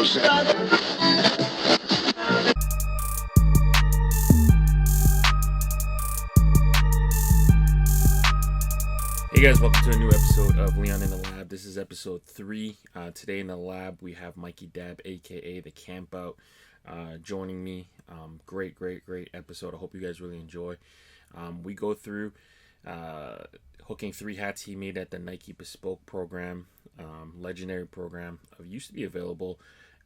Hey guys, welcome to a new episode of Leon in the Lab. This is episode 3. Today in the lab we have Mikey Dabb, aka the Campout, joining me. Great episode. I hope you guys really enjoy. We go through hooking 3 hats he made at the Nike Bespoke program, legendary program. Used to be available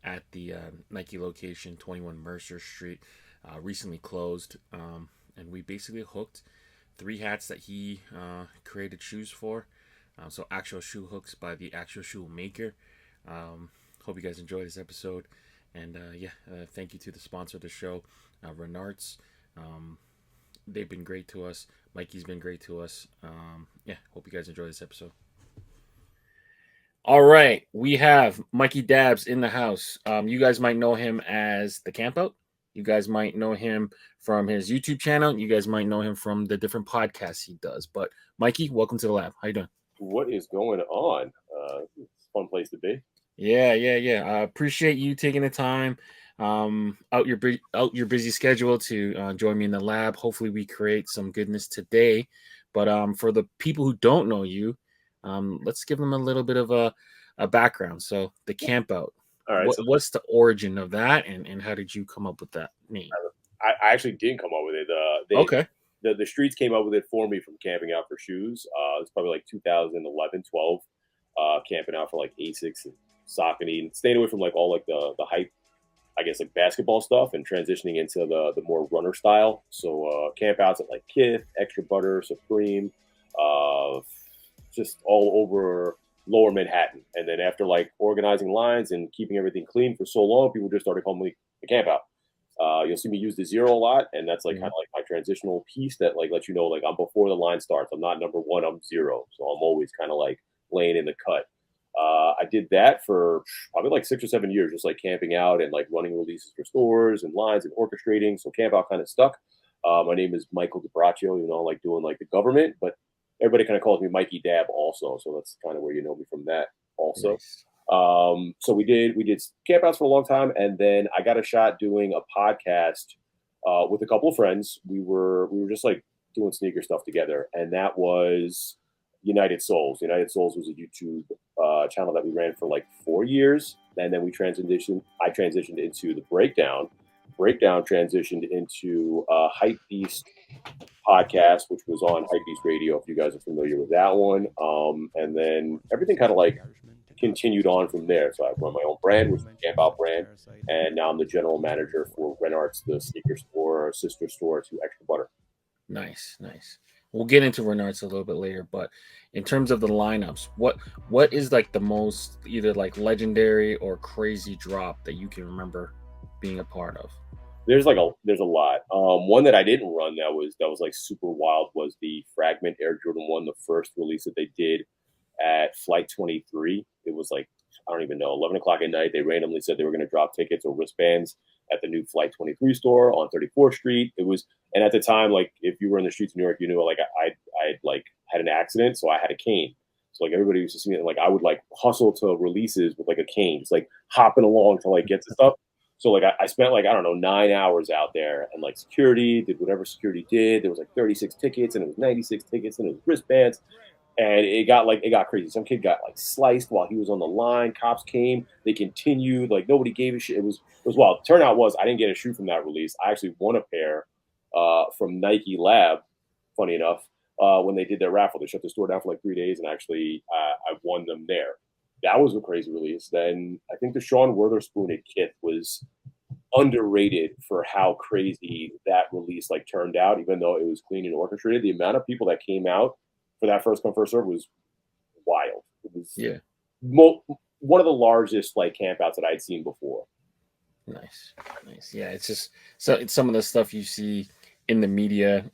at the Nike location, 21 Mercer Street. Recently closed, and we basically hooked 3 hats that he created shoes for. So actual shoe hooks by the actual shoe maker. Hope you guys enjoy this episode. And thank you to the sponsor of the show, Renarts. They've been great to us. Mikey's been great to us. Hope you guys enjoy this episode. All right, we have Mikey Dabs in the house. You guys might know him as the Campout. You guys might know him from his YouTube channel. You guys might know him from the different podcasts he does. But Mikey, welcome to the lab. How you doing? What is going on? It's a fun place to be. Yeah. I appreciate you taking the time out your busy schedule to join me in the lab. Hopefully we create some goodness today. But for the people who don't know you, let's give them a little bit of a background. So the Campout. All right. What's the origin of that, and how did you come up with that name? I actually didn't come up with it. Okay. The streets came up with it for me from camping out for shoes. It's probably like 2011, 12. Camping out for like Asics and Saucony, and staying away from like all like the hype, I guess, like basketball stuff, and transitioning into the more runner style. So campouts at like Kith, Extra Butter, Supreme, just all over Lower Manhattan. And then after like organizing lines and keeping everything clean for so long, people just started calling me the Campout. You'll see me use the 0 a lot, and that's like kind of like my transitional piece that like lets you know like I'm before the line starts. I'm not number 1, I'm 0. So I'm always kind of like laying in the cut. I did that for probably like 6 or 7 years, just like camping out and like running releases for stores and lines and orchestrating. So Campout kind of stuck. My name is Michael D'Abraccio, like doing like the government, but everybody kind of calls me Mikey Dabb also. So that's kind of where you know me from that also. Nice. So we did campouts for a long time, and then I got a shot doing a podcast with a couple of friends. We were just like doing sneaker stuff together, and that was United Souls. United Souls was a YouTube channel that we ran for like 4 years, and then I transitioned into the Breakdown. Breakdown transitioned into Hype Beast podcast, which was on Hype Beast Radio, if you guys are familiar with that one. And then everything kind of like continued on from there. So I run my own brand, which is the Campout brand, and now I'm the general manager for Renarts, the sneaker store, sister store to Extra Butter. Nice. We'll get into Renarts a little bit later, but in terms of the lineups, what is like the most either like legendary or crazy drop that you can remember being a part of? There's a lot. One that I didn't run that was like super wild was the Fragment Air Jordan 1, the first release that they did at Flight 23. It was like, I don't even know, 11 o'clock at night. They randomly said they were going to drop tickets or wristbands at the new Flight 23 store on 34th Street. And at the time, like if you were in the streets of New York, you knew like I like had an accident, so I had a cane. So like everybody used to see me, like I would like hustle to releases with like a cane, just like hopping along to like get to stuff. So like I spent like, I don't know, 9 hours out there, and like security did whatever security did. There was like 36 tickets, and it was 96 tickets, and it was wristbands. And it got crazy. Some kid got like sliced while he was on the line. Cops came. They continued. Like nobody gave a shit. It was wild. Turnout was I didn't get a shoe from that release. I actually won a pair from Nike Lab. Funny enough, when they did their raffle, they shut the store down for like 3 days, and actually I won them there. That was a crazy release. Then I think the Sean Witherspoon at Kith was underrated for how crazy that release like turned out, even though it was clean and orchestrated. The amount of people that came out for that first come first serve was wild. It was one of the largest like campouts that I'd seen before. Nice. Yeah, it's just it's some of the stuff you see in the media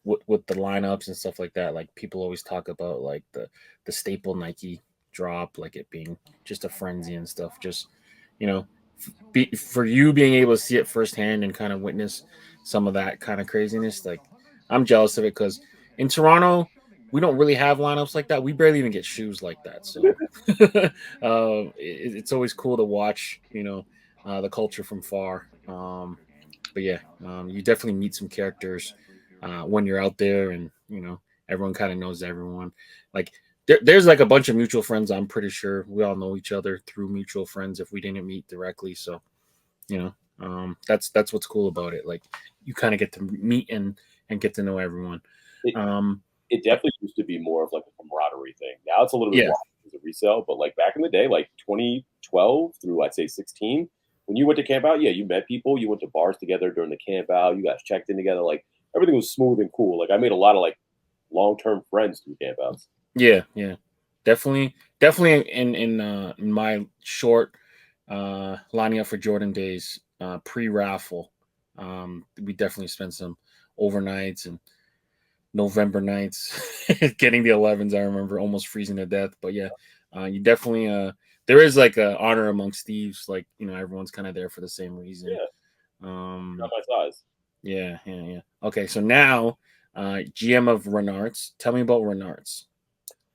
with the lineups and stuff like that. Like people always talk about like the staple Nike drop, like it being just a frenzy and stuff. Just for you being able to see it firsthand and kind of witness some of that kind of craziness, like I'm jealous of it because in Toronto we don't really have lineups like that. We barely even get shoes like that. So it's always cool to watch, the culture from far. But yeah, you definitely meet some characters when you're out there, and everyone kind of knows everyone. Like there's like a bunch of mutual friends. I'm pretty sure we all know each other through mutual friends if we didn't meet directly. So that's what's cool about it. Like you kind of get to meet and get to know everyone. It, Um, it definitely used to be more of like a camaraderie thing. Now it's a little bit yeah, wild as a resale, but like back in the day, like 2012 through I'd say 16, when you went to camp out, yeah, you met people, you went to bars together during the camp out, you guys checked in together, like everything was smooth and cool. Like I made a lot of like long term friends through camp outs. yeah, definitely in my short lining up for Jordan days pre raffle. We definitely spent some overnights and November nights getting the 11s. I remember almost freezing to death. But yeah, you definitely there is like a honor amongst thieves. Like everyone's kind of there for the same reason. Yeah, Um, not my size. yeah. Okay, so now GM of Renarts. Tell me about Renarts.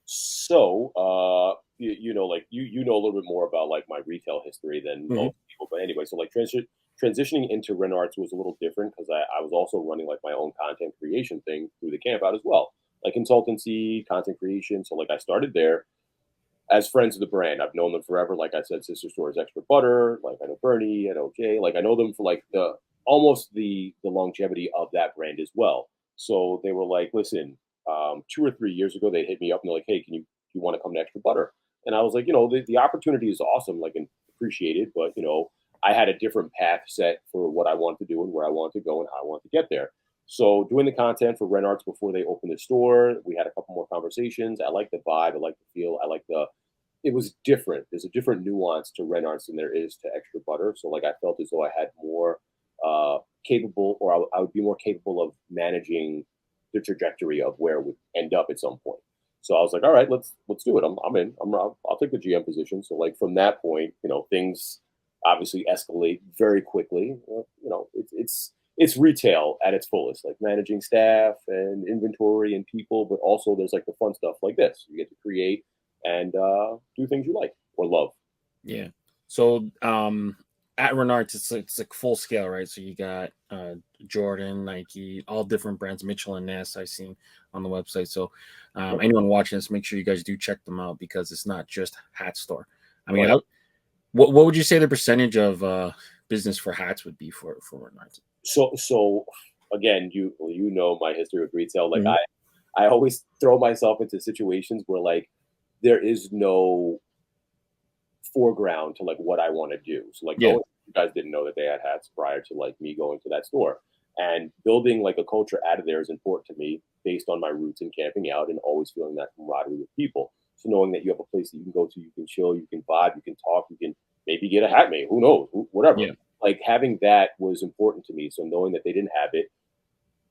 So, you know, like you know a little bit more about like my retail history than Hmm. most people. But anyway, so like transitioning into Renarts was a little different because I was also running like my own content creation thing through the camp out as well, like consultancy, content creation. So like I started there as friends of the brand. I've known them forever. Like I said, Sister Store's Extra Butter. Like I know Bernie, I know Jay. Like I know them for like the almost the longevity of that brand as well. So they were like, listen, 2 or 3 years ago, they hit me up and they're like, hey, you want to come to Extra Butter? And I was like, the opportunity is awesome, like and appreciated, but I had a different path set for what I wanted to do and where I wanted to go and how I wanted to get there. So doing the content for Renarts before they opened the store, we had a couple more conversations. I like the vibe, I like the feel, I like the it was different. There's a different nuance to Renarts than there is to Extra Butter. So like I felt as though I had more capable, or I would be more capable of managing the trajectory of where it would end up at some point. So I was like, all right, let's do it. I'm in. I'll take the GM position. So like from that point, things obviously escalate very quickly. It's retail at its fullest, like managing staff and inventory and people, but also there's like the fun stuff like this. You get to create and do things you like or love. Yeah. So at Renards, it's like full scale, right? So you got Jordan, Nike, all different brands, Mitchell and Ness. I seen on the website. So anyone watching this, make sure you guys do check them out because it's not just hat store. I mean, Right. what would you say the percentage of business for hats would be for Renards? So again, you know my history with retail. Like Mhm. I always throw myself into situations where like there is no foreground to like what I want to do. So like Yeah. you guys didn't know that they had hats prior to like me going to that store. And building like a culture out of there is important to me based on my roots in camping out and always feeling that camaraderie with people. So knowing that you have a place that you can go to, you can chill, you can vibe, you can talk, you can maybe get a hat made, who knows, whatever. Yeah. Like having that was important to me. So knowing that they didn't have it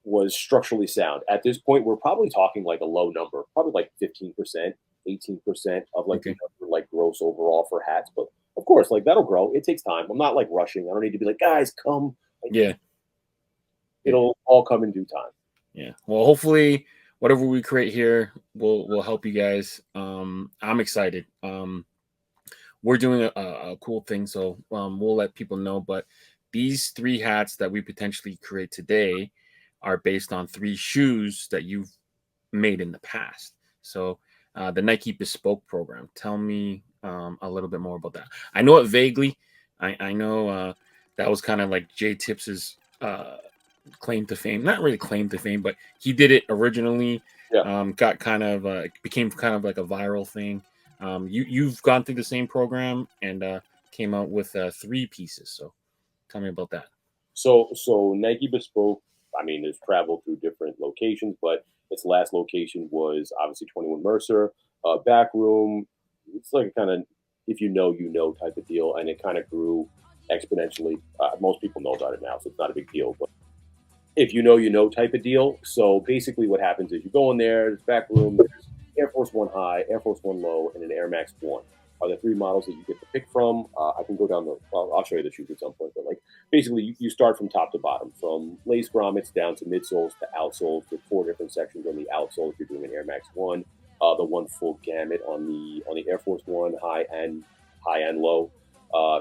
was structurally sound. At this point, we're probably talking like a low number, probably like 15%, 18% of like the Okay. number, like gross overall for hats. But of course, like that'll grow. It takes time. I'm not like rushing. I don't need to be like, guys, come. Like, Yeah. Yeah. it'll all come in due time. Yeah. Well, hopefully, whatever we create here will help you guys. I'm excited. We're doing a cool thing, so we'll let people know. But these three hats that we potentially create today are based on three shoes that you've made in the past. So the Nike Bespoke program. Tell me a little bit more about that. I know it vaguely. I know that was kind of like Jay Tipps's claim to fame. Not really claim to fame, but he did it originally. Yeah. Got kind of became kind of like a viral thing. You've gone through the same program and came out with three pieces. So tell me about that. So Nike Bespoke, I mean, has traveled through different locations, but its last location was obviously 21 Mercer, back room. It's like a kind of if you know type of deal, and it kind of grew exponentially. Most people know about it now, so it's not a big deal. But if you know type of deal. So basically, what happens is you go in there, there's back room, there's Air Force One high, Air Force One low, and an Air Max One. Are the three models that you get to pick from? I can go down the. I'll show you the shoes at some point, but like basically you start from top to bottom, from lace grommets down to midsoles to outsoles. There's 4 different sections on the outsole if you're doing an Air Max 1. The one full gamut on the Air Force 1, high and low.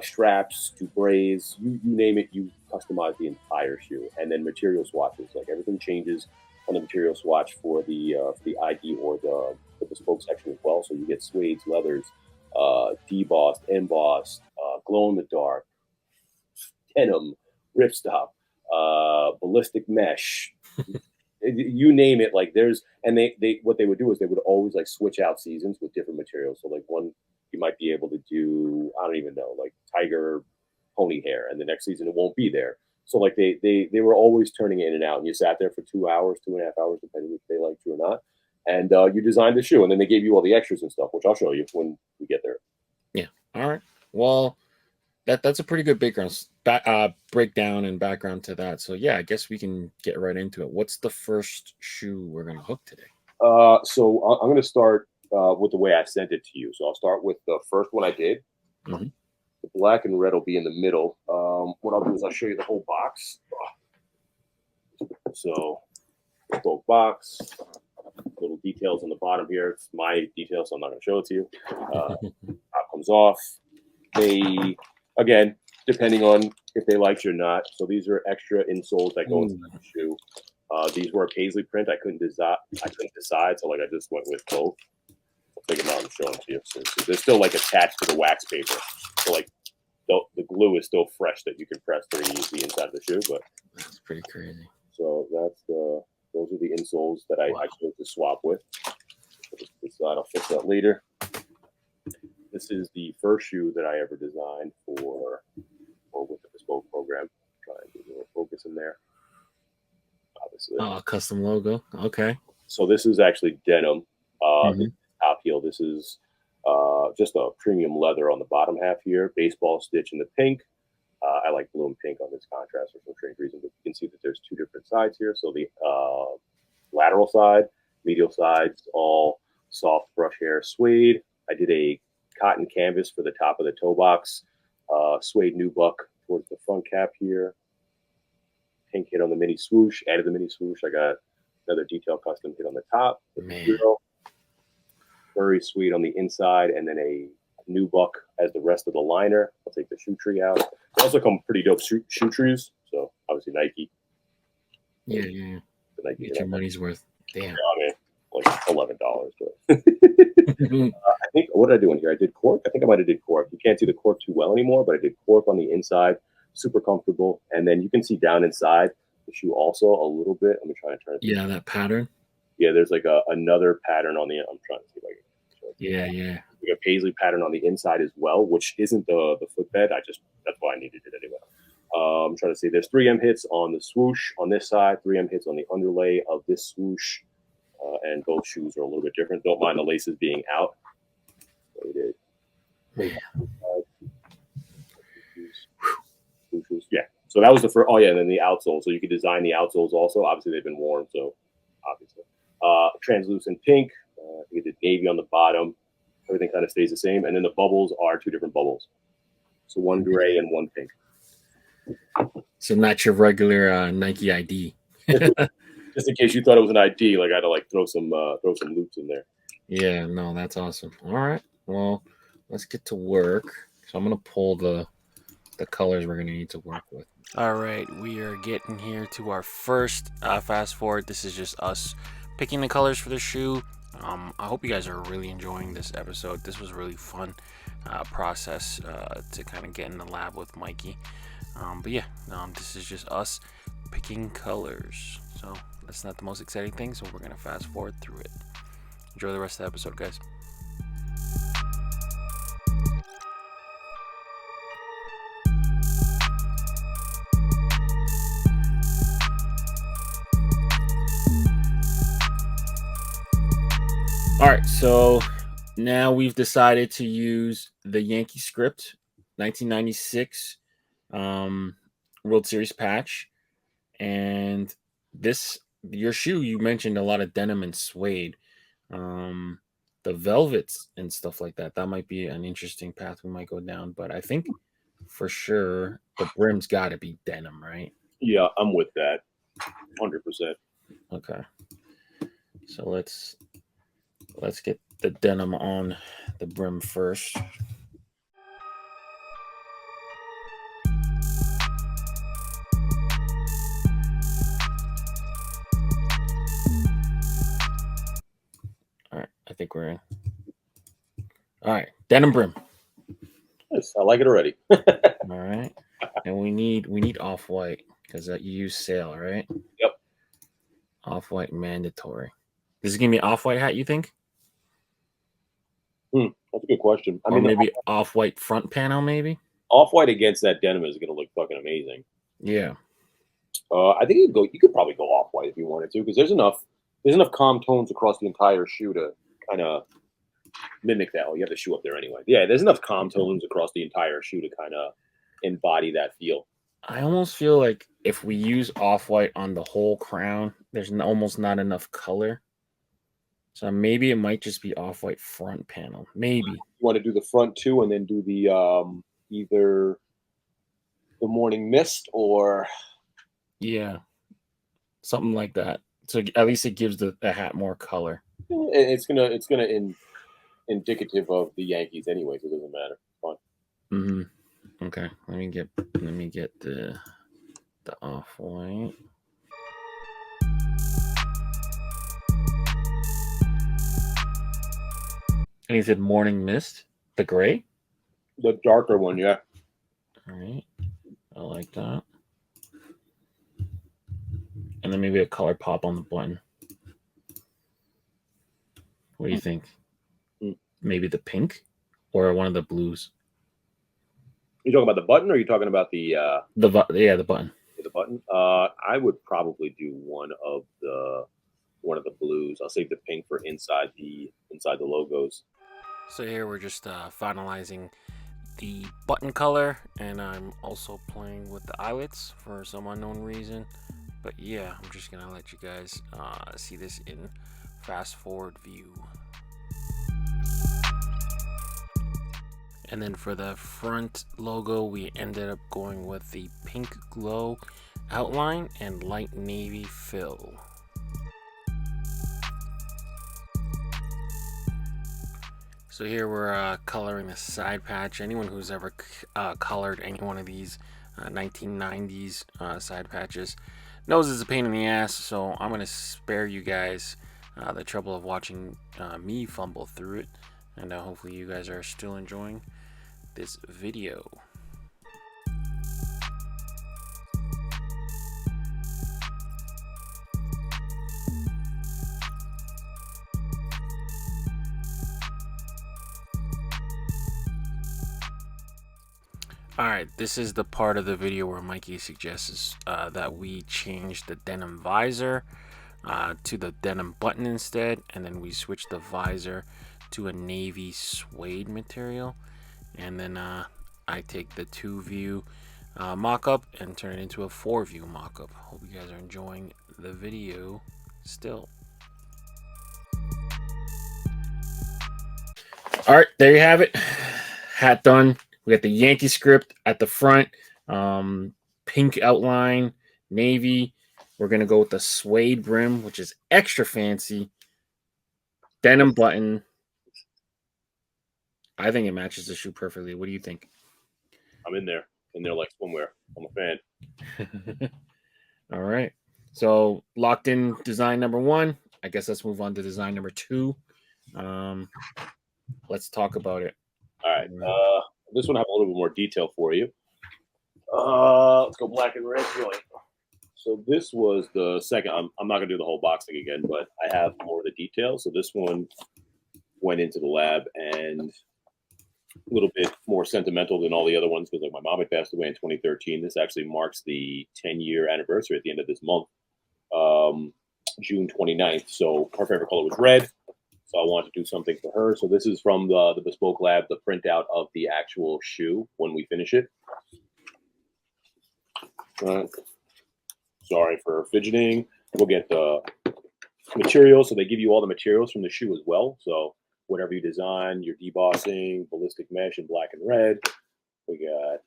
Straps to brays, you name it, you customize the entire shoe. And then material swatches, like everything changes on the material swatch for the ID or the bespoke section as well. So you get suedes, leathers, debossed, embossed, glow in the dark, denim, ripstop, ballistic mesh, you name it. Like there's, and they what they would do is they would always like switch out seasons with different materials. So like one you might be able to do, I don't even know, like tiger pony hair, and the next season it won't be there. So like they were always turning in and out, and you sat there for 2 hours, 2.5 hours, depending if they liked you or not. And you designed the shoe, and then they gave you all the extras and stuff, which I'll show you when we get there. Yeah. All right. Well, that's a pretty good breakdown and background to that. So yeah, I guess we can get right into it. What's the first shoe we're gonna hook today? So I'm gonna start with the way I sent it to you. So I'll start with the first one I did. Mm-hmm. The black and red will be in the middle. What I'll do is I'll show you the whole box. So both box, little details on the bottom here. It's my details, so I'm not going to show it to you. Top comes off. They, again, depending on if they liked you or not. So these are extra insoles that go into the shoe. These were a paisley print. I couldn't decide, so like I just went with both. I'll take them out and show them to you. So they're still like attached to the wax paper. So like the glue is still fresh that you can press to the inside of the shoe. But that's pretty crazy. So that's those are the insoles that I chose to swap with. This side I'll fix that later. This is the first shoe that I ever designed for with the Bespoke program. Try and get a little focus in there. Obviously. Oh, custom logo. Okay. So this is actually denim. This top heel. This is just a premium leather on the bottom half here. Baseball stitch in the pink. I like blue and pink on this contrast for some strange reason, but you can see that there's 2 different sides here. So the lateral side, medial sides, all soft brush hair suede. I did a cotton canvas for the top of the toe box, suede nubuck towards the front cap here. Pink hit on the mini swoosh, added the mini swoosh. I got another detail custom hit on the top. Very sweet on the inside, and then a nubuck as the rest of the liner. I'll take the shoe tree out. They also come pretty dope shoe trees. So obviously Nike. Yeah. The Nike get your money's worth. Damn. Yeah, I mean, like $11. But I think what did I do in here? I did cork. I think I might have did cork. You can't see the cork too well anymore, but I did cork on the inside. Super comfortable, and then you can see down inside the shoe also a little bit. I'm trying to turn it. Yeah, that pattern. Yeah, there's like another pattern on the. I'm trying to see if I can. Yeah. We got paisley pattern on the inside as well, which isn't the footbed. That's why I needed it anyway. I'm trying to see. There's 3M hits on the swoosh on this side, 3M hits on the underlay of this swoosh, and both shoes are a little bit different. Don't mind the laces being out. So we did. Yeah. So that was the first. Oh yeah, and then the outsole. So you could design the outsoles also. Obviously they've been worn, so obviously translucent pink. You did navy on the bottom. Everything kind of stays the same, and then the bubbles are 2 different bubbles. So one gray and one pink. So not your regular Nike ID. Just in case you thought it was an ID, like I had to like throw some loops in there. Yeah, no, that's awesome. All right, well, let's get to work. So I'm gonna pull the colors we're gonna need to work with. All right, we are getting here to our first fast forward. This is just us picking the colors for the shoe. I hope you guys are really enjoying this episode. This was a really fun process to kind of get in the lab with Mikey. But yeah, this is just us picking colors. So that's not the most exciting thing, so we're going to fast forward through it. Enjoy the rest of the episode, guys. All right, so now we've decided to use the Yankee script 1996 World Series patch, and your shoe, you mentioned a lot of denim and suede, the velvets and stuff like that. That might be an interesting path we might go down, but I think for sure. The brim's got to be denim, right? Yeah, I'm with that. 100%. Okay. So let's get the denim on the brim first. All right, I think we're in. All right, denim brim. Yes, I like it already. All right, and we need off white because you use sail, right? Yep. Off white mandatory. This is gonna be off white hat, you think? That's a good question. I Or mean, maybe off white front panel, maybe. off white against that denim is going to look fucking amazing. Yeah. I think you could probably go off white if you wanted to, because there's enough calm tones across the entire shoe to kind of mimic that. Oh, you have the shoe up there anyway. Yeah, there's enough calm tones across the entire shoe to kind of embody that feel. I almost feel like if we use off white on the whole crown, there's almost not enough color. So maybe it might just be off white front panel. Maybe. You want to do the front two and then do the either the morning mist or Yeah. Something like that. So at least it gives the hat more color. it's gonna indicative of the Yankees anyway, so it doesn't matter. Fine. Mm-hmm. Okay. Let me get the off white. And he said morning mist, the gray. The darker one, yeah. All right. I like that. And then maybe a color pop on the button. What do you think? Maybe the pink or one of the blues? You talking about the button, or are you talking about the the button? The button. I would probably do one of the blues. I'll save the pink for inside the logos. So here we're just finalizing the button color, and I'm also playing with the eyelets for some unknown reason. But yeah, I'm just gonna let you guys see this in fast forward view. And then for the front logo, we ended up going with the pink glow outline and light navy fill. So here we're coloring the side patch. Anyone who's ever colored any one of these 1990s side patches knows it's a pain in the ass, so I'm going to spare you guys the trouble of watching me fumble through it, and hopefully you guys are still enjoying this video. Alright, this is the part of the video where Mikey suggests that we change the denim visor to the denim button instead, and then we switch the visor to a navy suede material, and then I take the 2-view mock-up and turn it into a 4-view mock-up. Hope you guys are enjoying the video still. Alright, there you have it. Hat done. We got the Yankee script at the front, pink outline, navy. We're going to go with the suede brim, which is extra fancy. Denim button. I think it matches the shoe perfectly. What do you think? I'm in there like swimwear. I'm a fan. All right. So locked in design number 1. I guess let's move on to design number 2. Let's talk about it. All right. This one I have a little bit more detail for you. Let's go black and red joint. So this was the second. I'm not gonna do the whole boxing again, but I have more of the details. So this one went into the lab and a little bit more sentimental than all the other ones because like my mom had passed away in 2013. This actually marks the 10-year anniversary at the end of this month, June 29th. So her favorite color was red. So I wanted to do something for her. So this is from the Bespoke Lab, the printout of the actual shoe when we finish it. Sorry for fidgeting. We'll get the materials. So they give you all the materials from the shoe as well. So whatever you design, your debossing, ballistic mesh in black and red. We got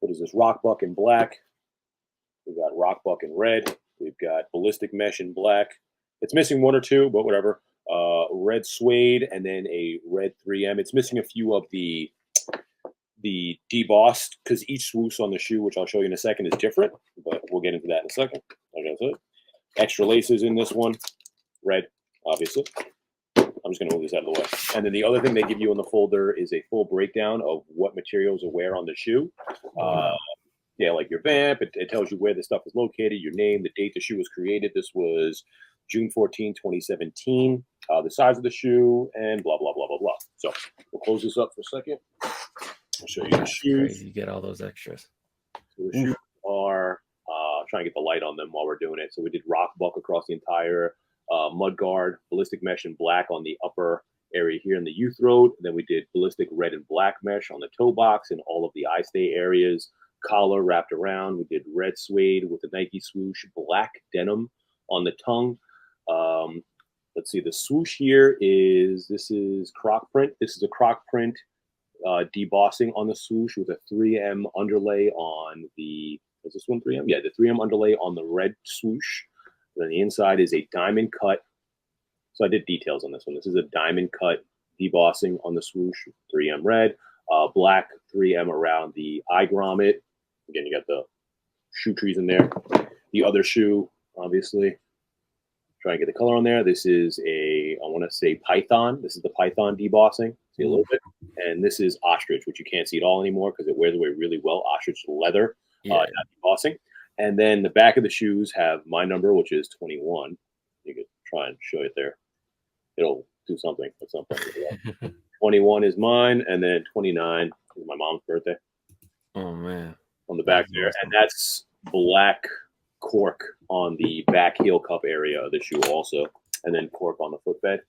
what is this? Rockbuck in black. We've got Rockbuck in red. We've got Ballistic Mesh in black. It's missing one or two, but whatever. Red suede and then a red 3M. It's missing a few of the debossed because each swoosh on the shoe, which I'll show you in a second, is different. But we'll get into that in a second. Like I said, extra laces in this one, red, obviously. I'm just going to move this out of the way. And then the other thing they give you in the folder is a full breakdown of what materials are where on the shoe. Yeah, like your vamp. It tells you where the stuff is located, your name, the date the shoe was created. This was June 14, 2017. The size of the shoe, and blah, blah, blah, blah, blah. So we'll close this up for a second. I'll show you the shoes. Crazy. You get all those extras. So the shoes are, trying to get the light on them while we're doing it. So we did Rockbuck across the entire mud guard, Ballistic Mesh in black on the upper area here in the youth road. And then we did Ballistic red and black mesh on the toe box and all of the eye stay areas. Collar wrapped around. We did red suede with the Nike swoosh, black denim on the tongue. Let's see, the swoosh here this is croc print. This is a croc print debossing on the swoosh with a 3M underlay on the, is this one 3M? Yeah, the 3M underlay on the red swoosh. And then the inside is a diamond cut. So I did details on this one. This is a diamond cut debossing on the swoosh, 3M red, black 3M around the eye grommet. Again, you got the shoe trees in there. The other shoe, obviously, try and get the color on there. This is I want to say Python. This is the Python debossing. See a little bit. And this is ostrich, which you can't see at all anymore because it wears away really well. Ostrich leather, not debossing. And then the back of the shoes have my number, which is 21. You could try and show it there. It'll do something at some point. 21 is mine, and then 29 is my mom's birthday. Oh, man. On the back there. And that's black cork on the back heel cup area of the shoe also. And then cork on the footbed.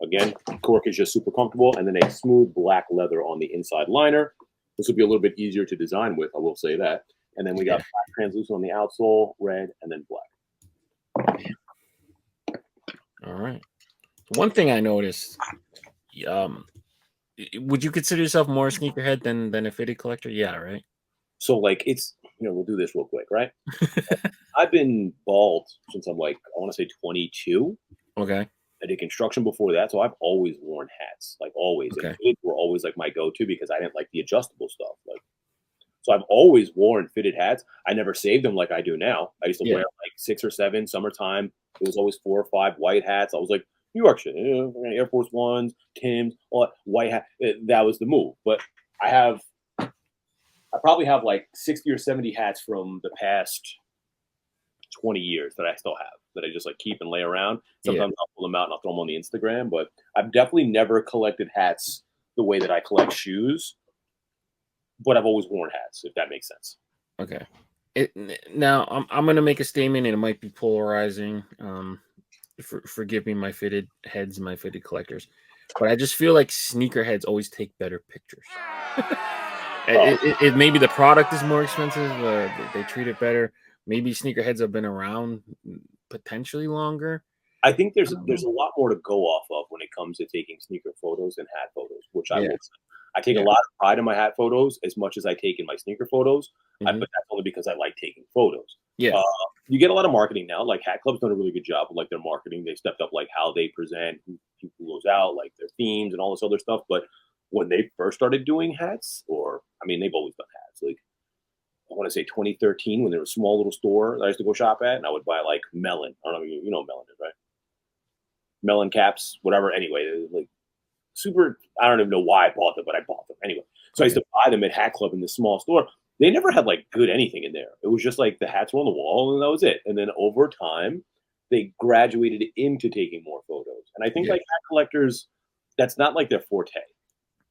Again, cork is just super comfortable. And then a smooth black leather on the inside liner. This will be a little bit easier to design with, I will say that. And then we got black translucent on the outsole, red, and then black. All right. One thing I noticed, would you consider yourself more a sneakerhead than a fitted collector? Yeah, right? So, like, it's, we'll do this real quick, right? I've been bald since I'm like, I want to say 22. Okay. I did construction before that, so I've always worn hats, like always. Okay. And fitted were always like my go-to because I didn't like the adjustable stuff. Like, so I've always worn fitted hats. I never saved them like I do now. I used to wear like 6 or 7 summertime. It was always 4 or 5 white hats. I was like, New York shit, Air Force Ones, Timbs, all that white hat. That was the move. But I probably have like 60 or 70 hats from the past 20 years that I still have that I just like keep and lay around. Sometimes I'll pull them out and I'll throw them on the Instagram. But I've definitely never collected hats the way that I collect shoes. But I've always worn hats, if that makes sense. Okay. Now I'm going to make a statement, and it might be polarizing. Forgive me, my fitted heads, my fitted collectors, but I just feel like sneakerheads always take better pictures. It maybe the product is more expensive. They treat it better. Maybe sneakerheads have been around potentially longer. I think there's a lot more to go off of when it comes to taking sneaker photos and hat photos, which I will say. I take a lot of pride in my hat photos as much as I take in my sneaker photos. But that's only because I like taking photos. Yeah. You get a lot of marketing now. Like Hat Club's done a really good job of like their marketing. They stepped up like how they present, who goes out, like their themes and all this other stuff. But when they first started doing hats, they've always done hats. Like I want to say 2013 when there was a small little store that I used to go shop at, and I would buy like Melon. I don't know, you know what Melon is, right? Melon caps, whatever. Anyway, like super, I don't even know why I bought them, but I bought them anyway. So I used to buy them at Hat Club in this small store. They never had like good anything in there. It was just like the hats were on the wall and that was it. And then over time, they graduated into taking more photos. And I think like hat collectors, that's not like their forte.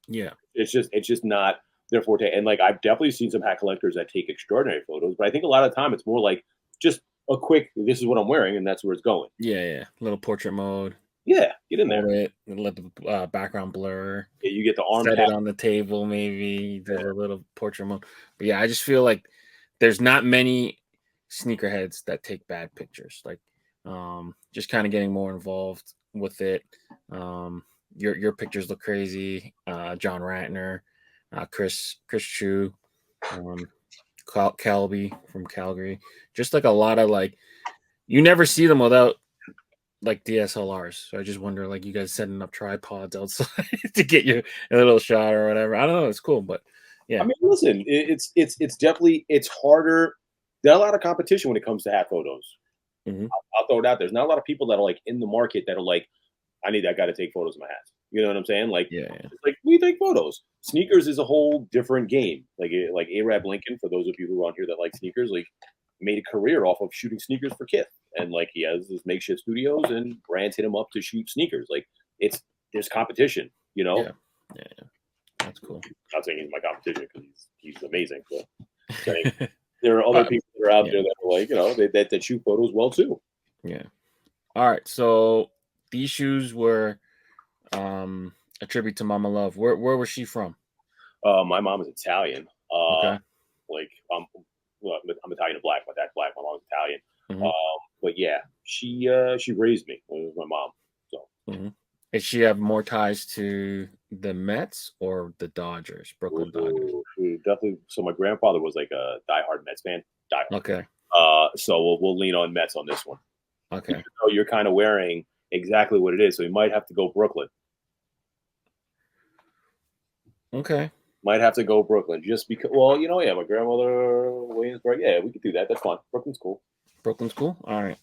Yeah. It's just not their forte. And like I've definitely seen some hat collectors that take extraordinary photos, but I think a lot of the time it's more like just a quick, this is what I'm wearing and that's where it's going. Yeah. Little portrait mode. Yeah, get in there. And let the background blur. Yeah, you get the arm. Set it on the table, maybe do a little portrait mode. But yeah, I just feel like there's not many sneakerheads that take bad pictures. Like, just kind of getting more involved with it. Your pictures look crazy. John Ratner, Chris Chu. Calby from Calgary. Just like a lot of like, you never see them without like DSLRs. So I just wonder, like, you guys setting up tripods outside to get you a little shot or whatever. I don't know. It's cool, but yeah. I mean, listen, it's definitely it's harder. There's a lot of competition when it comes to hat photos. Mm-hmm. I'll throw it out. There's not a lot of people that are like in the market that are like, I need that guy to take photos of my hats. You know what I'm saying? Like, Yeah. like we take photos. Sneakers is a whole different game. Like Arab Lincoln, for those of you who are on here that like sneakers, like made a career off of shooting sneakers for Kith, and like he has his makeshift studios, and brands hit him up to shoot sneakers. Like there's competition. You know? Yeah. That's cool. I'm not saying he's my competition because he's amazing. But saying there are other people that are out there that are like, you know, that shoot photos well too. Yeah. All right. So these shoes were a tribute to Mama Love. Where was she from? My mom is Italian. Okay. Like I'm Italian and black. My dad's black. My mom's Italian. Mm-hmm. But yeah, she raised me. It was my mom. So. Mm-hmm. Does she have more ties to the Mets or the Dodgers, Brooklyn Dodgers? Definitely. So my grandfather was like a diehard Mets fan. Okay. So we'll lean on Mets on this one. Okay. So you're kind of wearing exactly what it is. So you might have to go Brooklyn. Okay. Might have to go Brooklyn just because. Well, you know, yeah, my grandmother Williamsburg. Yeah, we could do that. That's fine. Brooklyn's cool. Brooklyn's cool. All right.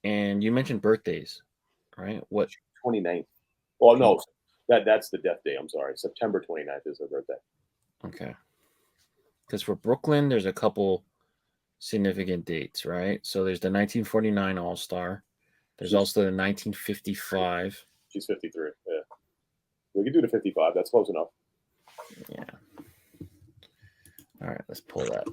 And you mentioned birthdays, right? What? 29th. Well, no, that's the death day. I'm sorry. September 29th is her birthday. Okay. Because for Brooklyn, there's a couple significant dates, right? So there's the 1949 All-Star. There's also the 1955. She's 53. Yeah. We can do the 55. That's close enough. Yeah. All right, let's pull that.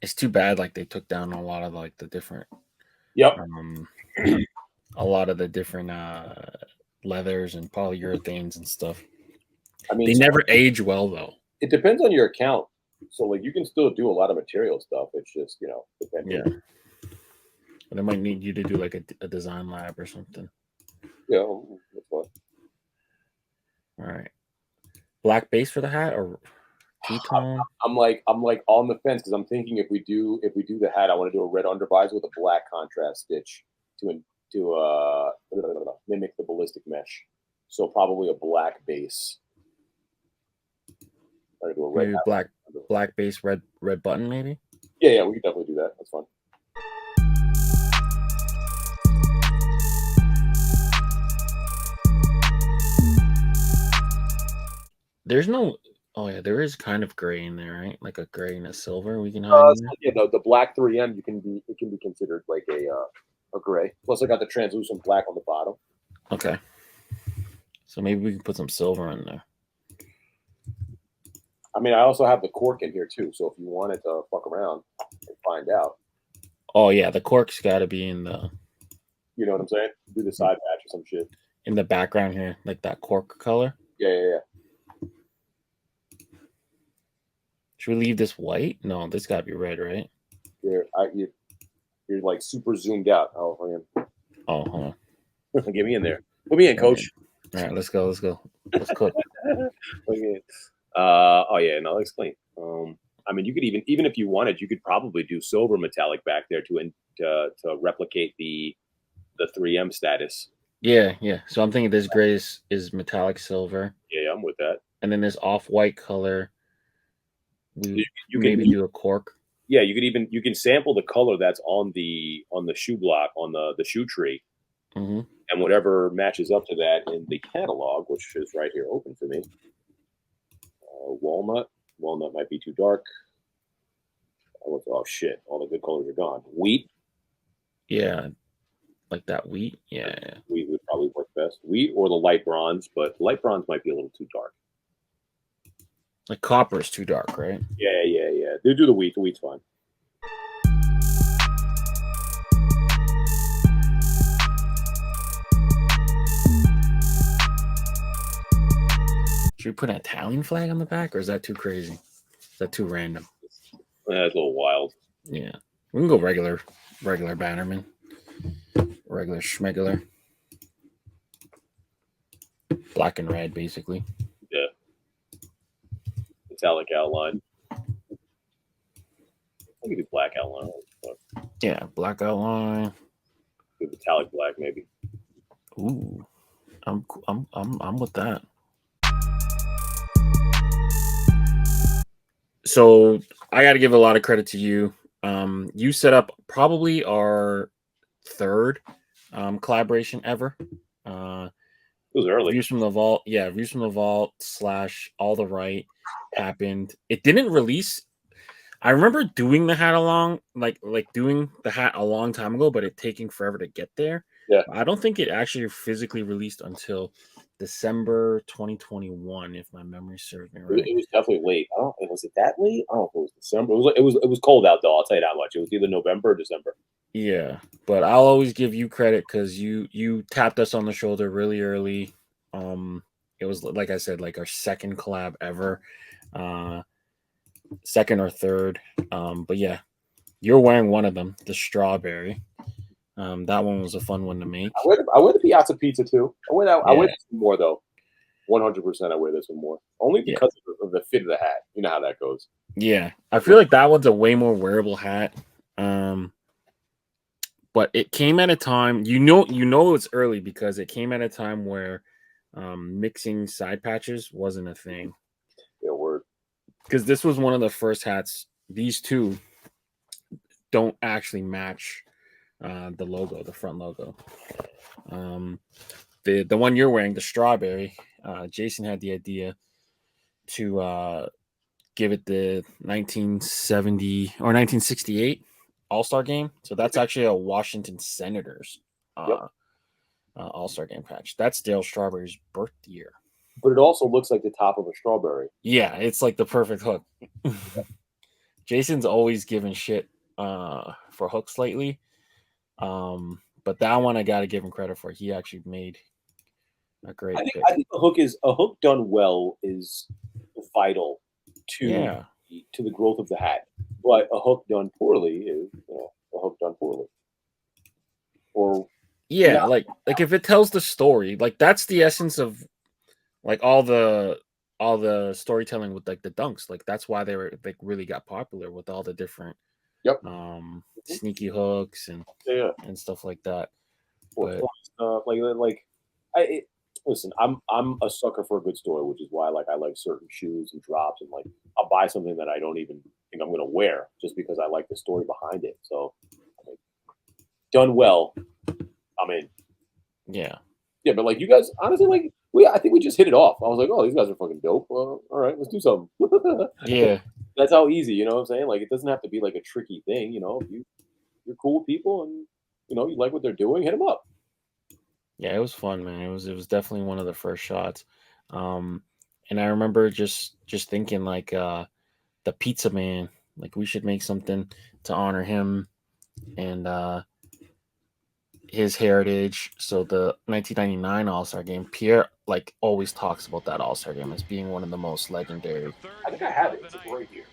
It's too bad, like they took down a lot of like the different, a lot of the different leathers and polyurethanes and stuff. I mean, they never age well though. It depends on your account. So like you can still do a lot of material stuff. It's just, you know, depending. Yeah. But they might need you to do like a design lab or something. Yeah, that's fine. All right. Black base for the hat or two-tone? I'm like on the fence because I'm thinking if we do the hat, I want to do a red undervisor with a black contrast stitch to mimic the ballistic mesh. So probably a black base. I'm gonna do a red maybe black base, red button, maybe. Yeah, we can definitely do that. That's fun. There's no. Oh yeah, there is kind of gray in there, right? Like a gray and a silver. We can have. Yeah, the black 3M it can be considered like a gray. Plus, I got the translucent black on the bottom. Okay. So maybe we can put some silver in there. I mean, I also have the cork in here too. So if you wanted to fuck around and find out. Oh yeah, the cork's got to be in the. You know what I'm saying? Do the side patch or some shit. In the background here, like that cork color. Yeah. Should we leave this white? No, this got to be red, right? You're like super zoomed out. Oh, hold on. Get me in there. Put me in, coach. All right, let's go. Let's cook. Oh yeah, no, let's clean. I mean, you could even if you wanted, you could probably do silver metallic back there to replicate the 3M status. Yeah. So I'm thinking this gray is metallic silver. Yeah, I'm with that. And then this off-white color. You maybe do a cork. Yeah, you can sample the color that's on the shoe block on the shoe tree, and whatever matches up to that in the catalog, which is right here open for me. Walnut might be too dark. Oh shit! All the good colors are gone. Wheat. Yeah, like that wheat. Yeah. Wheat would probably work best. Wheat or the light bronze, but light bronze might be a little too dark. Like copper is too dark, right? Yeah. They do the wheat. The wheat's fine. Should we put an Italian flag on the back, or is that too crazy? Is that too random? That's a little wild. Yeah, we can go regular bannerman. regular schmegular. Black and red, basically. Yeah. Metallic outline. I could do black outline. Yeah, black outline. Do metallic black, maybe. Ooh, I'm with that. So I got to give a lot of credit to you. You set up probably our third collaboration ever. It was early. Views from the Vault. Yeah, Views from the Vault / All the Right happened. It didn't release. I remember doing the hat doing the hat a long time ago, but it taking forever to get there. Yeah. I don't think it actually physically released until December 2021, if my memory serves me right. It was definitely late. Was it that late? I don't know if it was December. It was cold out though. I'll tell you that much. It was either November or December. Yeah, but I'll always give you credit because you tapped us on the shoulder really early. It was, like I said, like our second collab ever, second or third. But yeah, you're wearing one of them, the strawberry. That one was a fun one to make. I wear the Piazza pizza too. I wear this one more though. 100%, I wear this one more, only because of the fit of the hat. You know how that goes. Yeah, I feel like that one's a way more wearable hat. But it came at a time, you know it's early because it came at a time where mixing side patches wasn't a thing. Yeah, word. Because this was one of the first hats. These two don't actually match the logo, the front logo. The one you're wearing, the strawberry, Jason had the idea to give it the 1970 or 1968 All-Star game. So that's actually a Washington Senators All-Star game patch. That's Dale Strawberry's birth year. But it also looks like the top of a strawberry. Yeah, it's like the perfect hook. Jason's always given shit for hooks lately. But that one I got to give him credit for. He actually made a great pick. I think a hook done well is vital to the growth of the hat. But a hook done poorly is a hook done poorly. Or like if it tells the story, like that's the essence of like all the storytelling with like the dunks. Like that's why they were like really got popular with all the different sneaky hooks and stuff like that. But listen, I'm a sucker for a good story, which is why I like certain shoes and drops, and like I'll buy something that I don't even think I'm gonna wear just because I like the story behind it. So done well, I'm in. Yeah, but like you guys, honestly, like I think we just hit it off. I was like, oh, these guys are fucking dope. All right, let's do something. Yeah, that's how easy, you know what I'm saying? Like it doesn't have to be like a tricky thing, you know. You're cool with people, and you like what they're doing, hit them up. Yeah, it was fun, man. It was definitely one of the first shots. And I remember just thinking like the pizza man, like we should make something to honor him and his heritage. So the 1999 All-Star game, Pierre like always talks about that All-Star game as being one of the most legendary. I think I have it. It's right here.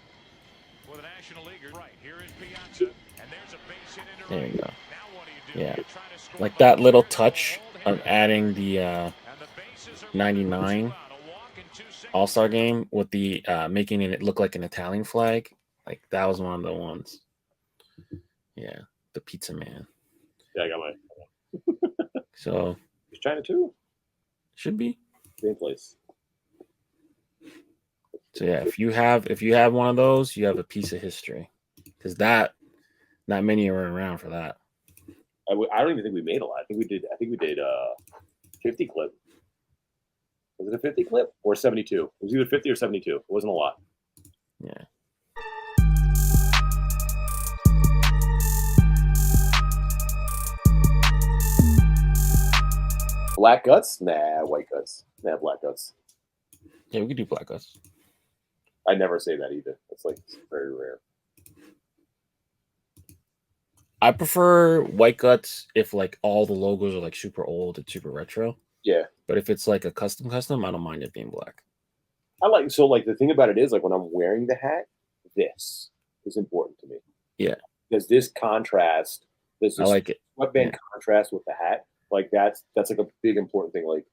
There you go. Yeah, like that little touch of adding the 99 All-Star game with the making it look like an Italian flag. Like that was one of the ones. Yeah, the pizza man. Yeah, I got mine. So it's China too. Should be. Same place. So yeah, if you have one of those, you have a piece of history. Because not many are around for that. I don't even think we made a lot. I think we did 50 clip. Was it a 50 clip or 72? It was either 50 or 72. It wasn't a lot. Yeah. Black guts? Nah, white guts. Nah, black guts. Yeah, we could do black guts. I never say that either. It's like very rare. I prefer white guts if like all the logos are like super old and super retro. Yeah. But if it's like a custom, I don't mind it being black. The thing about it is like when I'm wearing the hat, this is important to me. Yeah. Because this contrast There's I this like it. sweatband contrast with the hat. Like that's like a big important thing. Like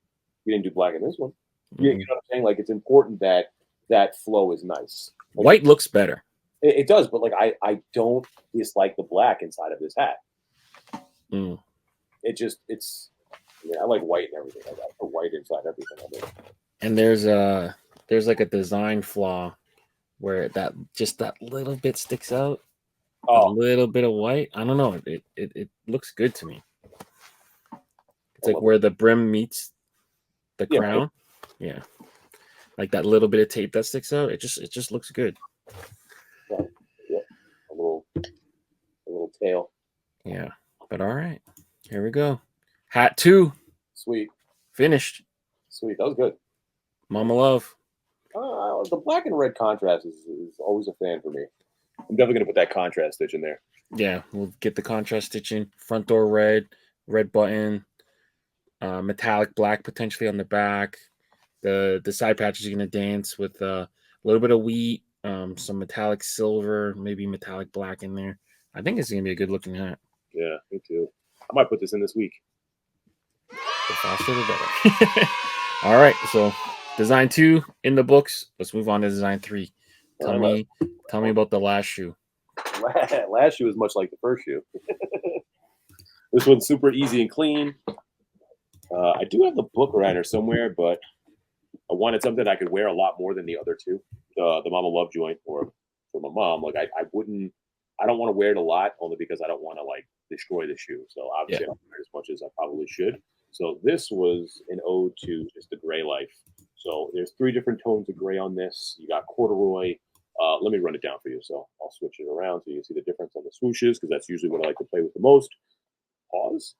we didn't do black in this one. You know what I'm saying? Like it's important that that flow is nice. Like, White looks better. It does, but like I don't dislike the black inside of this hat. It's I like white and everything. I put white inside everything. I mean. And there's like a design flaw where that little bit sticks out. A little bit of white. I don't know. It looks good to me. It's like where the brim meets the crown. Yeah. Like that little bit of tape that sticks out. It just looks good. Yeah. A little tail. Yeah. But all right. Here we go. Hat 2. Sweet. Finished. Sweet. That was good. Mama love. The black and red contrast is always a fan for me. I'm definitely going to put that contrast stitch in there. Yeah, we'll get the contrast stitching. Front door red button, metallic black potentially on the back. The side patch is going to dance with a little bit of wheat, some metallic silver, maybe metallic black in there. I think it's going to be a good looking hat. Yeah, me too. I might put this in this week. The faster the better. All right, so design 2 in the books. Let's move on to design 3. Tell me about the last shoe. Last shoe is much like the first shoe. This one's super easy and clean. I do have the book around here somewhere, but I wanted something I could wear a lot more than the other two. The Mama Love joint for my mom. Like I don't want to wear it a lot only because I don't want to like destroy the shoe. So obviously I don't wear it as much as I probably should. So this was an ode to just the gray life. So there's 3 different tones of gray on this. You got corduroy. Let me run it down for you. So I'll switch it around so you can see the difference on the swooshes because that's usually what I like to play with the most. Pause.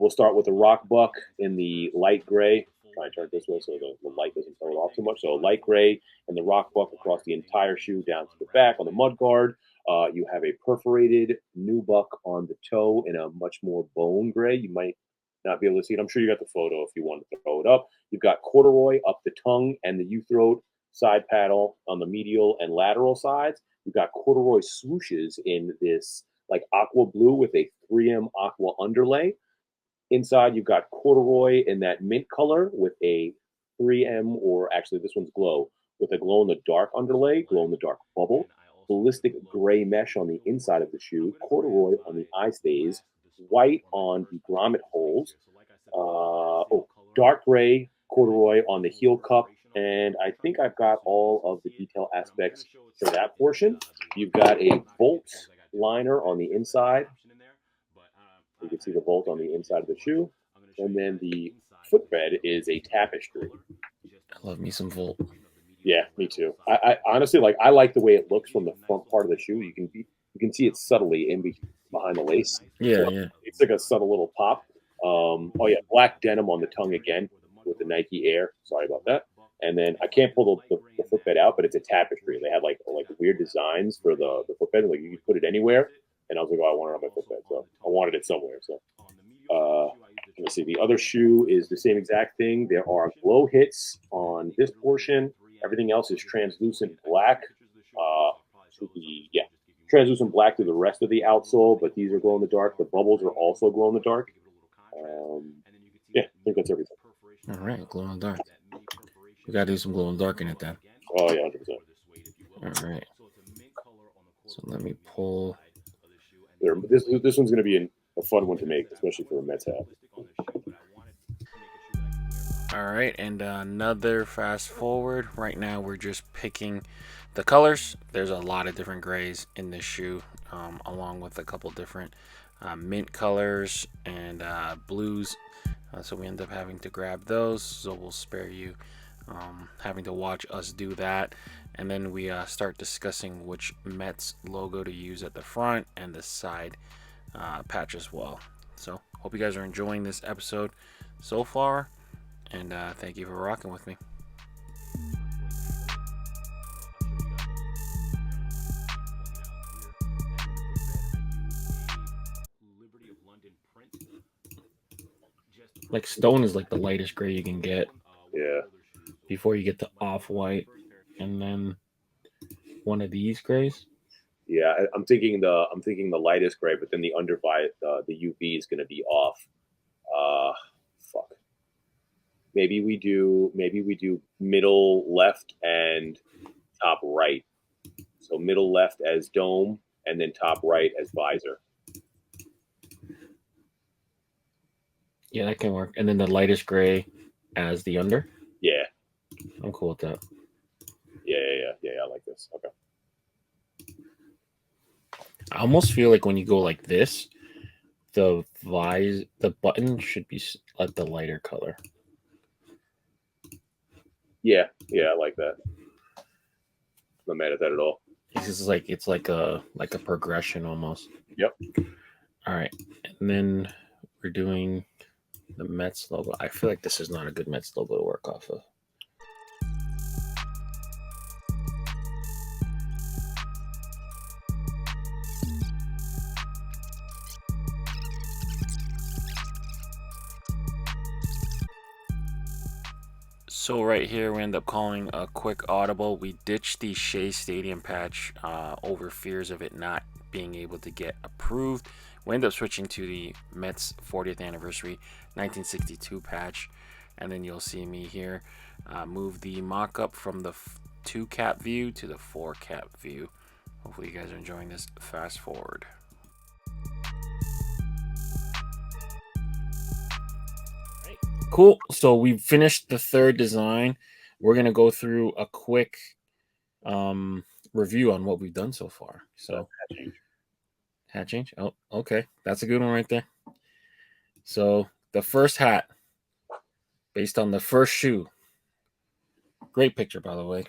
We'll start with the rock buck in the light gray. Try to turn it this way so the light doesn't throw it off too much. So light gray and the rock buck across the entire shoe down to the back on the mud guard. You have a perforated nubuck on the toe in a much more bone gray. You might not be able to see it. I'm sure you got the photo if you want to throw it up. You've got corduroy up the tongue and the U-throat side paddle on the medial and lateral sides. You've got corduroy swooshes in this like aqua blue with a 3M aqua underlay. Inside, you've got corduroy in that mint color with a 3M, or actually this one's glow, with a glow-in-the-dark underlay, glow-in-the-dark bubble, ballistic gray mesh on the inside of the shoe, corduroy on the eye stays, white on the grommet holes, dark gray corduroy on the heel cup, and I think I've got all of the detail aspects for that portion. You've got a bolt liner on the inside. You can see the bolt on the inside of the shoe. And then the footbed is a tapestry. I love me some Volt. Yeah, me too. I honestly I like the way it looks from the front part of the shoe. You can see it subtly behind the lace. Yeah, so yeah. It's like a subtle little pop. Black denim on the tongue again with the Nike Air. Sorry about that. And then I can't pull the footbed out, but it's a tapestry. They had like weird designs for the footbed. Like you could put it anywhere. And I was like, I want it on my footbed. So I wanted it somewhere. So let's see. The other shoe is the same exact thing. There are glow hits on this portion. Everything else is translucent black. Translucent black to the rest of the outsole, but these are glow in the dark. The bubbles are also glow in the dark. I think that's everything. All right, glow in the dark. We gotta do some glow in the dark in it then. Oh yeah, 100%. All right. So let me pull. This one's going to be a fun one to make, especially for a Mets hat. All right, and another fast forward. Right now, we're just picking the colors. There's a lot of different grays in this shoe, along with a couple different mint colors and blues. So we end up having to grab those. So we'll spare you having to watch us do that. And then we start discussing which Mets logo to use at the front and the side patch as well. So hope you guys are enjoying this episode so far. And thank you for rocking with me. Like stone is like the lightest gray you can get. Yeah. Before you get to off-white. And then one of these grays. Yeah, I'm thinking the lightest gray, but then the the UV is going to be off. Fuck. Maybe we do middle left and top right. So middle left as dome, and then top right as visor. Yeah, that can work. And then the lightest gray as the under. Yeah. I'm cool with that. Yeah. I like this. Okay. I almost feel like when you go like this, the button should be like the lighter color. Yeah, I like that. I'm not mad at that at all. It's like a progression almost. Yep. All right, and then we're doing the Mets logo. I feel like this is not a good Mets logo to work off of. So right here, we end up calling a quick audible. We ditched the Shea Stadium patch over fears of it not being able to get approved. We end up switching to the Mets 40th anniversary 1962 patch. And then you'll see me here move the mock-up from the 2-cap view to the 4-cap view. Hopefully you guys are enjoying this. Fast forward. Cool. So we finished the third design. We're going to go through a quick review on what we've done so far. So hat change. Oh, okay. That's a good one right there. So the first hat based on the first shoe. Great picture, by the way.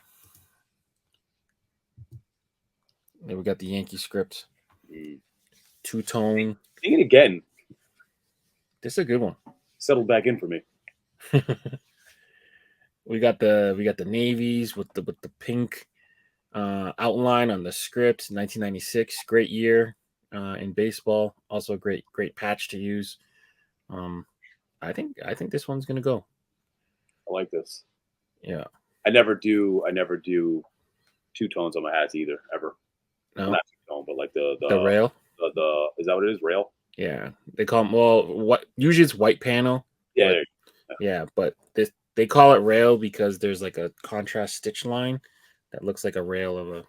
There we got the Yankee script. Two-tone. Seeing it again. This is a good one. Settled back in for me. we got the navies with the pink outline on the script. 1996, great year in baseball. Also a great patch to use. I think this one's gonna go. I like this. Yeah. I never do two tones on my hats either, ever. No. Not two tone, but like the rail. The is that what it is? Rail. Yeah, they call them. Well, what usually it's white panel. Yeah. Yeah, but they call it rail because there's like a contrast stitch line that looks like a rail of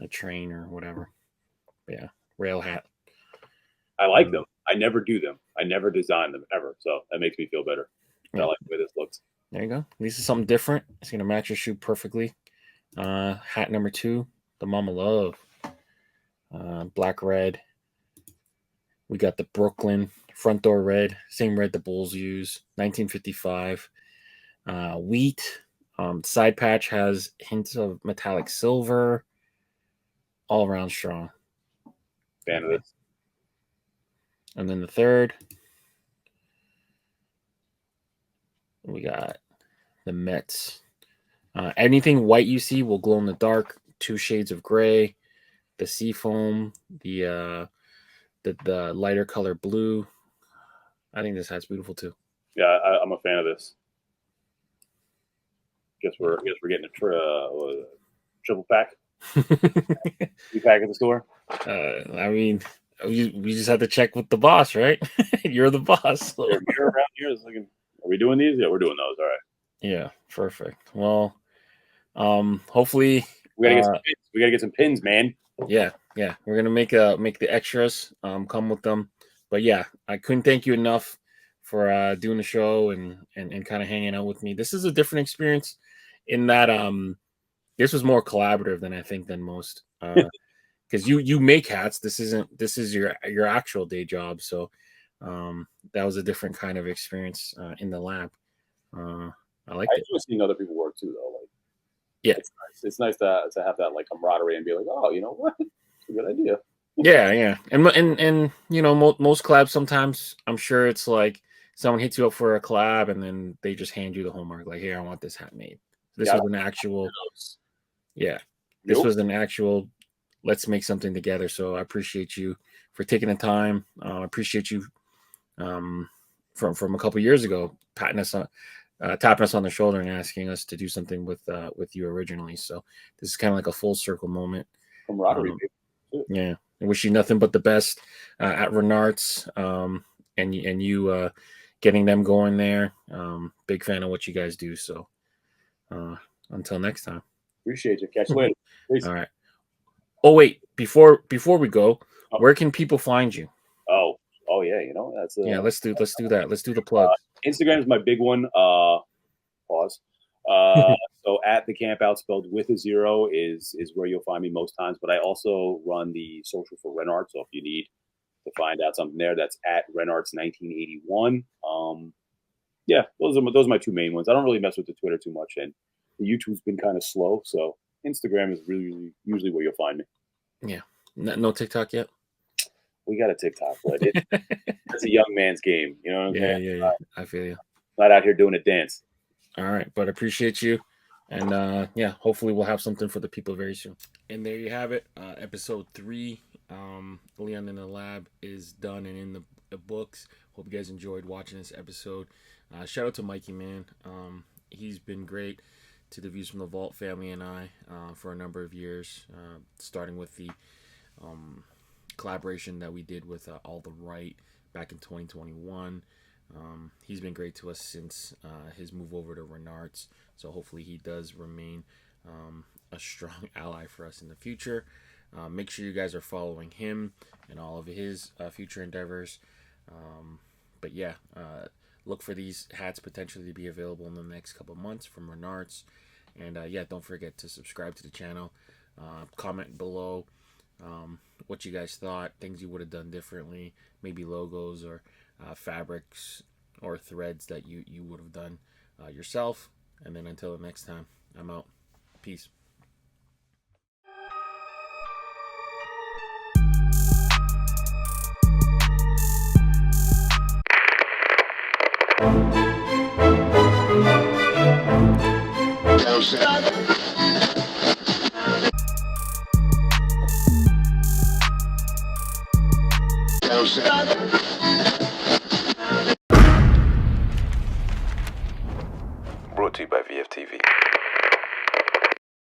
a train or whatever. Yeah, rail hat. I like them. I never do them. I never design them ever. So that makes me feel better. Yeah. I like the way this looks. There you go. This is something different. It's gonna match your shoe perfectly. Hat number 2, the Mama Love. Black red. We got the Brooklyn front door red, same red the Bulls use. 1955. Wheat. Side patch has hints of metallic silver. All around strong. Fan of this. And then the third, we got the Mets. Anything white you see will glow in the dark. 2 shades of gray. The seafoam, the lighter color blue. I think this hat's beautiful too. Yeah, I'm a fan of this. Guess we're getting a triple pack. 3-pack at the store. I mean, we just have to check with the boss, right? You're the boss. So. You're around here. Are we doing these? Yeah, we're doing those. All right. Yeah, perfect. Well, hopefully we gotta get some pins. We gotta get some pins, man. Yeah, we're gonna make the extras come with them. But yeah, I couldn't thank you enough for doing the show and kind of hanging out with me. This is a different experience in that this was more collaborative than most. Because you make hats. This is your actual day job. So that was a different kind of experience in the lab. I like it. I enjoy seeing other people work too, though. Like, yeah, it's nice to have that like camaraderie and be like, oh, you know what, it's a good idea. Yeah, and you know, most collabs sometimes I'm sure it's like someone hits you up for a collab and then they just hand you the homework like, here, I want this hat made. This was an actual, this was an actual. Let's make something together. So I appreciate you for taking the time. I appreciate you from a couple years ago tapping us on the shoulder and asking us to do something with you originally. So this is kind of like a full circle moment. Camaraderie. Yeah, I wish you nothing but the best at Renarts, and you getting them going there. Big fan of what you guys do. So until next time. Appreciate you. Catch you later. Peace. All right. Oh wait, before we go, Oh. where can people find you? Oh yeah, you know, that's Yeah, let's do that. Let's do the plug. Instagram is my big one. Pause. So at the Campout, spelled with a 0, is where you'll find me most times. But I also run the social for Renarts. So if you need to find out something there, that's at Renarts 1981. Yeah, those are my two main ones. I don't really mess with the Twitter too much, and the YouTube's been kind of slow. So Instagram is really usually where you'll find me. Yeah, no TikTok yet. We got a TikTok, but it's a young man's game. You know what I'm saying? Yeah. I feel you. Not out here doing a dance. All right, but I appreciate you. And yeah, hopefully we'll have something for the people very soon. And there you have it. Episode 3, Leon in the Lab is done and in the books. Hope you guys enjoyed watching this episode. Shout out to Mikey, man. He's been great to the Views from the Vault family and I for a number of years, starting with the collaboration that we did with All the Right back in 2021. He's been great to us since his move over to Renarts, so hopefully he does remain a strong ally for us in the future. Make sure you guys are following him and all of his future endeavors. But yeah, look for these hats potentially to be available in the next couple months from Renarts. And yeah, don't forget to subscribe to the channel. Comment below what you guys thought, things you would have done differently, maybe logos or fabrics or threads that you would have done yourself. And then until the next time, I'm out. Peace. Brought to you by VFTV.